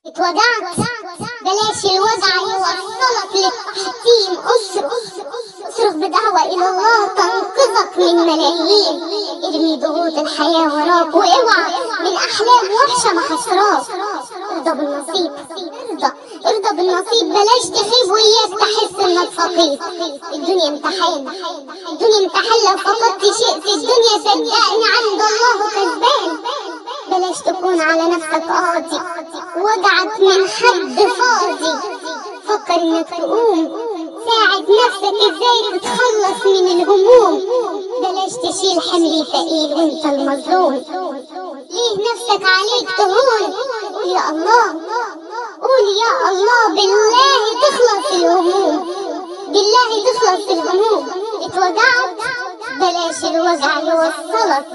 اتوجعت، بلاش الوجع يوصلك للتحطيم. اصرخ بدعوة إلى الله تنقذك من ملايين. ارمي ضغوط الحياة وراك واوعى من أحلام وحشة محصراك. ارضى بالنصيب، ارضى بالنصيب، بلاش تخيب وياك تحس انك فقير. الدنيا امتحان، لو فقدت شيء في الدنيا صدقني عند الله كسبان. بلاش تكون على نفسك قاضي وجعك من حد فاضي. فكر انك تقوم، ساعد نفسك ازاي تتخلص من الهموم. بلاش تشيل حمل ثقيل وانت المظلوم. ليه نفسك عليك تهون؟ قول يا الله، قول يا الله، بالله تخلص الهموم، بالله تخلص الهموم. اتوجعت، بلاش الوجع يوصلك